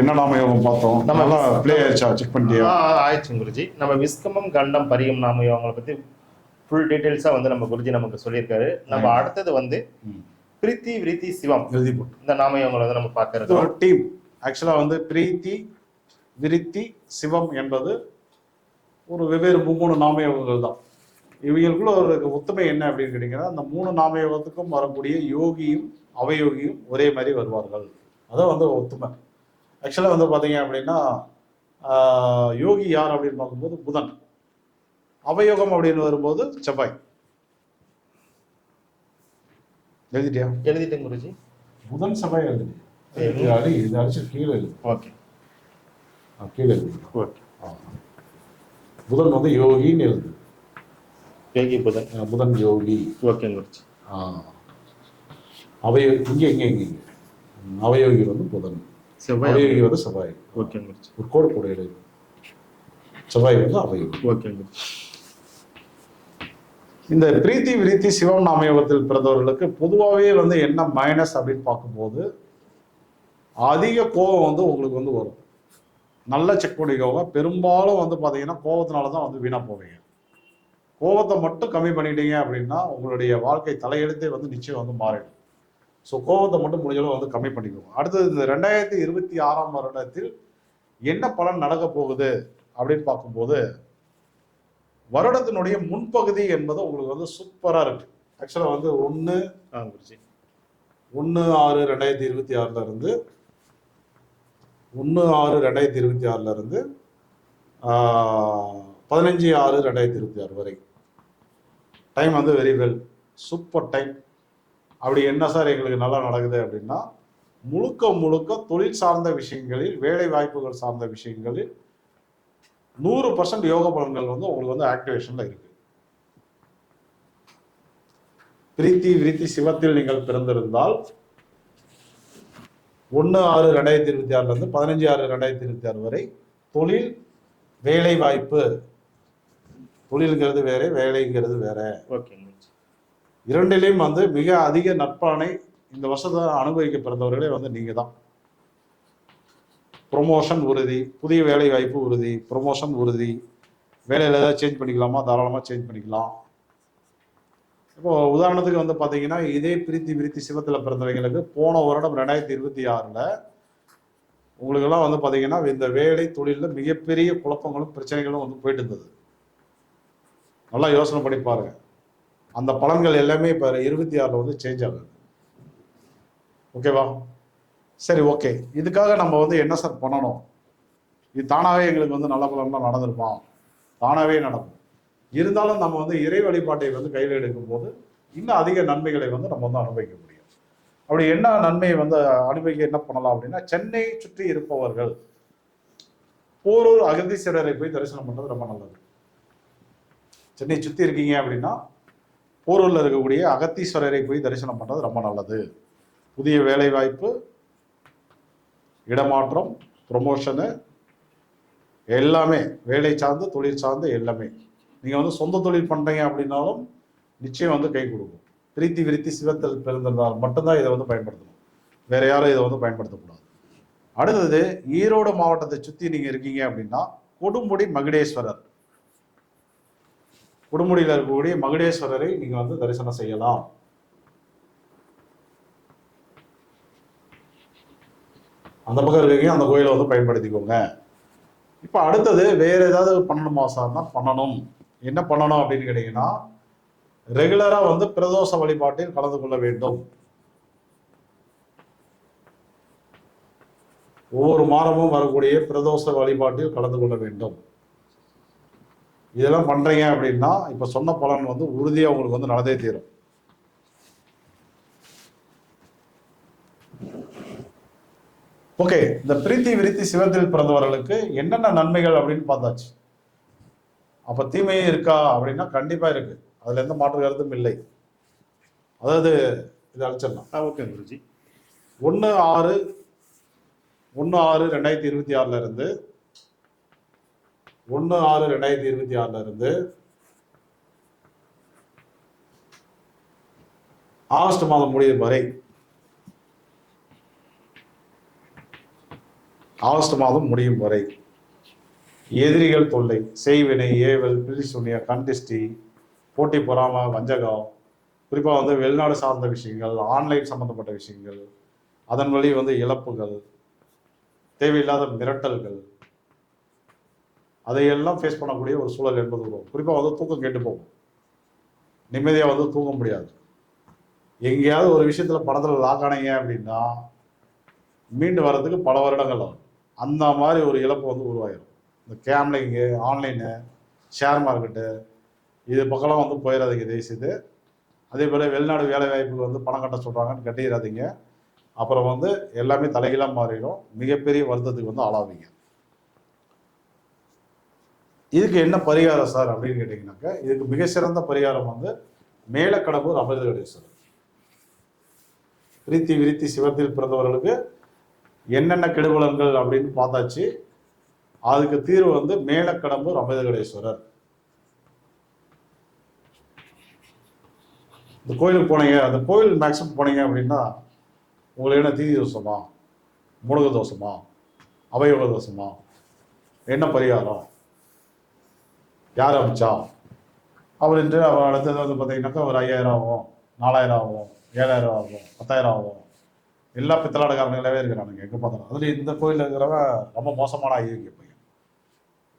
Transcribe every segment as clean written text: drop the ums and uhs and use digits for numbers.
என்ன நாமயோகம் பார்த்தோம், நம்ம ப்ளே ஆயிடுச்சா, செக் பண்ணிட்டியா? ஆயிடுச்சு குருஜி. நம்ம விஸ்கமம் கண்டம் பரியம் நாமயோகங்களை பத்தி ஃபுல் டீடைல்ஸா வந்து நம்ம குருஜி நமக்கு சொல்லியிருக்காரு. நம்ம அடுத்தது வந்து பிரீத்தி விருத்தி சிவம் எழுதி போட்டு இந்த நாமயோகங்களை வந்து நம்ம பார்க்கறது ஒரு டீம். ஆக்சுவலா வந்து பிரீத்தி விருத்தி சிவம் என்பது ஒரு வெவ்வேறு 3 நாமயோகங்கள் தான். இவங்களுக்குள்ள ஒரு ஒத்துமை என்ன அப்படின்னு கேட்டீங்கன்னா, அந்த 3 நாமயோகத்துக்கும் வரக்கூடிய யோகியும் அவயோகியும் ஒரே மாதிரி வருவார்கள். அதான் வந்து ஒத்துமை. ஆக்சுவலாக வந்து பார்த்தீங்க அப்படின்னா, யோகி யார் அப்படின்னு பார்க்கும்போது புதன், அவயோகம் அப்படின்னு வரும்போது செவ்வாய். எழுதிட்டியா? எழுதிட்டேன் குருஜி. புதன் செவ்வாய் எழுதி இது அடிச்சு கீழே எழுது. ஓகே, கீழே எழுது. ஓகே. புதன் வந்து யோகின்னு எழுது. யோகி புதன், புதன் யோகி. ஓகே குருஜி. அவயோகி இங்கே அவயோகி வந்து புதன், அவயோகி வந்து செவ்வாய். ஓகே குருஜி. ஒரு கோடு கூட எழுது. செவ்வாய் வந்து அவயோகி. ஓகே குருஜி. இந்த பிரீத்தி விருத்தி சிவம் நாமயோகத்தில் பிறந்தவர்களுக்கு பொதுவாகவே வந்து என்ன மைனஸ் அப்படின்னு பார்க்கும்போது, அதிக கோபம் வந்து உங்களுக்கு வந்து வரும். நல்ல செக் பண்ணிக்கோங்க. பெரும்பாலும் வந்து பார்த்தீங்கன்னா கோபத்தினால தான் வந்து வீணாக போவீங்க. கோபத்தை மட்டும் கம்மி பண்ணிட்டீங்க அப்படின்னா உங்களுடைய வாழ்க்கை தலையெழுத்தே வந்து நிச்சயம் வந்து மாறிடும். ஸோ கோபத்தை மட்டும் முடிஞ்சளவு வந்து கம்மி பண்ணிக்கோங்க. அடுத்தது இந்த 2026ஆம் வருடத்தில் என்ன பலன் நடக்க போகுது அப்படின்னு பார்க்கும்போது, வருடத்தினுடைய முன்பகுதி என்பது உங்களுக்கு வந்து சூப்பரா இருக்கு. ஆக்சுவலா வந்து 1/6/2026 இருந்து 1/6/2026 இருந்து 15/6/2026 வரை டைம் வந்து வெரி வெல் சூப்பர் டைம். அப்படி என்ன சார் எங்களுக்கு நல்லா நடக்குது அப்படின்னா, முழுக்க முழுக்க தொழில் சார்ந்த விஷயங்களில், வேலை வாய்ப்புகள் சார்ந்த விஷயங்களில் 100% யோக பலன்கள் வந்து உங்களுக்கு வந்து ஆக்டிவேஷன்ல இருக்கு. பிரீத்தி விருத்தி சிவத்தில் நீங்கள் பிறந்திருந்தால் 1/6/2026 இருந்து 15/6/2026 வரை தொழில், வேலை வாய்ப்பு, தொழில்ங்கிறது வேற, வேலைங்கிறது வேற, இரண்டிலையும் வந்து மிக அதிக நற்பலனை இந்த வருஷத்தை அனுபவிக்க பிறந்தவர்களே வந்து நீங்க தான். ப்ரொமோஷன் உறுதி, புதிய வேலை வாய்ப்பு உறுதி, ப்ரொமோஷன் உறுதி. வேலையில் ஏதாவது சேஞ்ச் பண்ணிக்கலாமா, தாராளமாக சேஞ்ச் பண்ணிக்கலாம். இப்போ உதாரணத்துக்கு வந்து பார்த்தீங்கன்னா, இதே பிரீத்தி விருத்தி சிவத்தில் பிறந்தவங்களுக்கு போன வருடம் 2026ல் உங்களுக்கெல்லாம் வந்து பார்த்தீங்கன்னா இந்த வேலை தொழிலில் மிகப்பெரிய குழப்பங்களும் பிரச்சனைகளும் வந்து போயிட்டு இருந்தது. நல்லா யோசனை பண்ணி பாருங்க. அந்த பலன்கள் எல்லாமே இப்போ 26ல் வந்து சேஞ்ச் ஆகுது. ஓகேவா? சரி, ஓகே. இதுக்காக நம்ம வந்து என்ன சார் பண்ணணும்? இது தானாகவே எங்களுக்கு வந்து நல்ல பலன்லாம் நடந்திருப்பான், தானாகவே நடக்கும். இருந்தாலும் நம்ம வந்து இறை வழிபாட்டை வந்து கையில் எடுக்கும் போது இன்னும் அதிக நன்மைகளை வந்து நம்ம வந்து அனுபவிக்க முடியும். அப்படி என்ன நன்மையை வந்து அனுபவிக்க என்ன பண்ணலாம் அப்படின்னா, சென்னை சுற்றி இருப்பவர்கள் போரூர் அகதீஸ்வரரை போய் தரிசனம் பண்ணுறது ரொம்ப நல்லது. சென்னை சுற்றி இருக்கீங்க அப்படின்னா போரூரில் இருக்கக்கூடிய அகத்தீஸ்வரரை போய் தரிசனம் பண்ணுறது ரொம்ப நல்லது. புதிய வேலை வாய்ப்பு, இடமாற்றம், ப்ரொமோஷனு எல்லாமே, வேலை சார்ந்து தொழில் சார்ந்து எல்லாமே. நீங்கள் வந்து சொந்த தொழில் பண்ணுறீங்க அப்படின்னாலும் நிச்சயம் வந்து கை கொடுக்கும். பிரீத்தி விருத்தி சிவத்தில் பிறந்திருந்தால் மட்டும்தான் இதை வந்து பயன்படுத்தணும். வேற யாரும் இதை வந்து பயன்படுத்தக்கூடாது. அடுத்தது, ஈரோடு மாவட்டத்தை சுற்றி நீங்கள் இருக்கீங்க அப்படின்னா கொடுமுடி மகுடேஸ்வரர், கொடுமுடியில் இருக்கக்கூடிய மகுடேஸ்வரரை நீங்கள் வந்து தரிசனம் செய்யலாம். அந்த பக்கம் இருக்கீங்க, அந்த கோயிலை வந்து பயன்படுத்திக்கோங்க. இப்போ அடுத்தது வேற ஏதாவது பண்ணணுமா சார்னா பண்ணணும். என்ன பண்ணணும் அப்படின்னு கேட்டீங்கன்னா, ரெகுலரா வந்து பிரதோஷ வழிபாட்டில் கலந்து கொள்ள வேண்டும். ஒவ்வொரு மாதமும் வரக்கூடிய பிரதோஷ வழிபாட்டில் கலந்து கொள்ள வேண்டும். இதெல்லாம் பண்றீங்க அப்படின்னா இப்ப சொன்ன பலன் வந்து உறுதியா உங்களுக்கு வந்து நடந்தே தீரும். ஓகே, இந்த பிரீத்தி விருத்தி சிவத்தில் பிறந்தவர்களுக்கு என்னென்ன நன்மைகள் அப்படின்னு பார்த்தாச்சு. அப்ப தீமையும் இருக்கா அப்படின்னா கண்டிப்பா இருக்கு, அதுல எந்த மாற்று கருத்தும் இல்லை. அதாவது இதை அழிச்சிடலாம். ஓகே குருஜி. 1/6/2026 இருந்து 1/6/2026 இருந்து ஆகஸ்ட் மாதம் முடியும் வரை ஆகஸ்ட் மாதம் முடியும் வரை எதிரிகள் தொல்லை, செய்வினை, ஏவல், பில்லி கண்டிஸ்டி, போட்டி பொறாமை, வஞ்சகம், குறிப்பாக வந்து வெளிநாடு சார்ந்த விஷயங்கள், ஆன்லைன் சம்பந்தப்பட்ட விஷயங்கள், அதன் வழி வந்து இழப்புகள், தேவையில்லாத மிரட்டல்கள், அதையெல்லாம் ஃபேஸ் பண்ணக்கூடிய ஒரு சூழல் என்பது வரும். குறிப்பாக வந்து தூக்கம் கெட்டு போகும், நிம்மதியாக வந்து தூங்க முடியாது. எங்கேயாவது ஒரு விஷயத்தில் பணத்தில் லாக் ஆனீங்க அப்படின்னா மீண்டு வர்றதுக்கு பல வருடங்கள் ஆகும். அந்த மாதிரி ஒரு இழப்பு வந்து உருவாயிடும். இந்த கேம்லிங்கு, ஆன்லைனு, ஷேர் மார்க்கெட்டு, இது பக்கம்லாம் வந்து போயிடாதீங்க தயவுசெய்து. அதே போல் வெளிநாடு வேலை வாய்ப்புக்கு வந்து பணம் கட்ட சொல்கிறாங்கன்னு கட்டிடாதீங்க. அப்புறம் வந்து எல்லாமே தலைகீழாக மாறிடும், மிகப்பெரிய வருத்தத்துக்கு வந்து ஆளாவீங்க. இதுக்கு என்ன பரிகாரம் சார் அப்படின்னு கேட்டிங்கனாக்கா, இதுக்கு மிக சிறந்த பரிகாரம் வந்து மேலக்கடம்பூர் அமிர்தகடேஸ்வரர். பிரீத்தி விருத்தி சிவத்தில் பிறந்தவர்களுக்கு என்னென்ன கெடுபலன்கள் அப்படின்னு பார்த்தாச்சு. அதுக்கு தீர்வு வந்து மேலக்கடம்பூர் அமிர்தகடேஸ்வரர். இந்த கோயிலுக்கு போனீங்க, அந்த கோயில் மேக்ஸிமம் போனீங்க அப்படின்னா உங்களுக்கு என்ன தீதி தோஷமா, முடகு தோஷமா, அவயோக தோஷமா, என்ன பரிகாரம், யார் அமைச்சா அப்படின்ட்டு அவர் அடுத்தது வந்து பார்த்தீங்கன்னாக்கா ஒரு 5000 ஆகும், 4000 ஆகும், 7000 ஆகும், 10,000 ஆகும். எல்லா பித்தலாடக்காரங்களாவே இருக்கிறானுங்க எங்கே பார்த்தாலும். அதில் இந்த கோயிலில் இருக்கிறவன் ரொம்ப மோசமான ஐயங்க பையன்.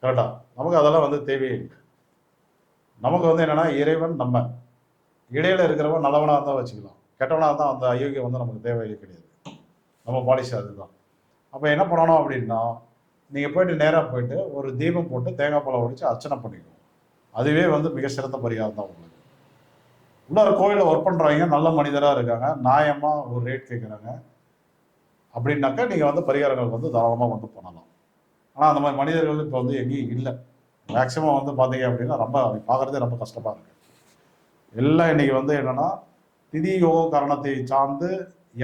கரெக்டா? நமக்கு அதெல்லாம் வந்து தேவையே இல்லை. நமக்கு வந்து என்னன்னா, இறைவன் நம்ம இடையில இருக்கிறவன் நல்லவனாக இருந்தால் வச்சுக்கலாம், கெட்டவனாக இருந்தால் அந்த அயோக்கியம் வந்து நமக்கு தேவையே கிடையாது. நம்ம பாலிசி அதுதான். அப்போ என்ன பண்ணணும் அப்படின்னா, நீங்கள் போயிட்டு நேராக போயிட்டு ஒரு தீபம் போட்டு தேங்காய் பழம் ஒடிச்சு அர்ச்சனை பண்ணிக்கணும். அதுவே வந்து மிக சிறந்த பரிகாரம் தான் உங்களுக்கு. இன்னொரு கோயிலில் ஒர்க் பண்ணுறவங்க நல்ல மனிதராக இருக்காங்க, நியாயமாக ஒரு ரேட் கேட்குறாங்க அப்படின்னாக்கா நீங்கள் வந்து பரிகாரங்கள் வந்து தாராளமாக வந்து பண்ணலாம். ஆனால் அந்த மாதிரி மனிதர்கள் இப்போ வந்து எங்கேயும் இல்லை. மேக்சிமம் வந்து பார்த்தீங்க அப்படின்னா ரொம்ப பார்க்குறதே ரொம்ப கஷ்டமாக இருக்குது. எல்லாம் இன்னைக்கு வந்து என்னன்னா, திதி யோக காரணத்தை சார்ந்து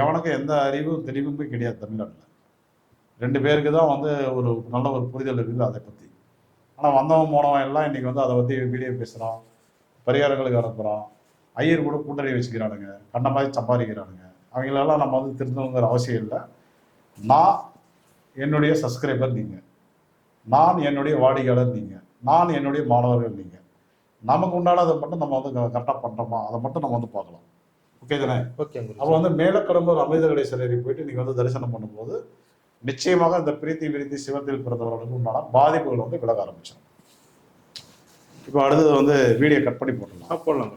எவனுக்கு எந்த அறிவும் தெளிவுமே கிடையாது தமிழ்நாட்டில். 2 பேருக்கு தான் வந்து ஒரு நல்ல ஒரு புரிதல் இருக்குது அதை பற்றி. ஆனால் வந்தவன் போனவன் எல்லாம் இன்னைக்கு வந்து அதை பற்றி வீடியோ பேசுகிறான், பரிகாரங்களுக்கு அனுப்புகிறான், ஐயர் கூட கூட்டணி வச்சுக்கிறானுங்க, கண்ட மாதிரி சம்பாதிக்கிறானுங்க. அவங்களெல்லாம் நம்ம வந்து திருந்தணுங்கிற அவசியம் இல்லை. நான் என்னுடைய சப்ஸ்கிரைபர் நீங்கள், நான் என்னுடைய வாடிக்கையாளர் நீங்கள், நான் என்னுடைய மாணவர்கள் நீங்கள். நமக்கு உண்டானதை மட்டும் நம்ம வந்து கரெக்டாக பண்ணுறோமா அதை மட்டும் நம்ம வந்து பார்க்கலாம். ஓகே தானே? ஓகே. அப்போ வந்து மேலக்கடம்பூர் அமிர்தகடேஸ்வரரை போயிட்டு நீங்கள் வந்து தரிசனம் பண்ணும்போது நிச்சயமாக இந்த பிரீத்தி விருத்தி சிவத்தில் பிறந்தவர்களுக்கு உண்டான பாதிப்புகள் வந்து விலக ஆரம்பிச்சிடும். இப்போ அடுத்தது வந்து வீடியோ கட் பண்ணி போட்டுடலாம். போடலாம்.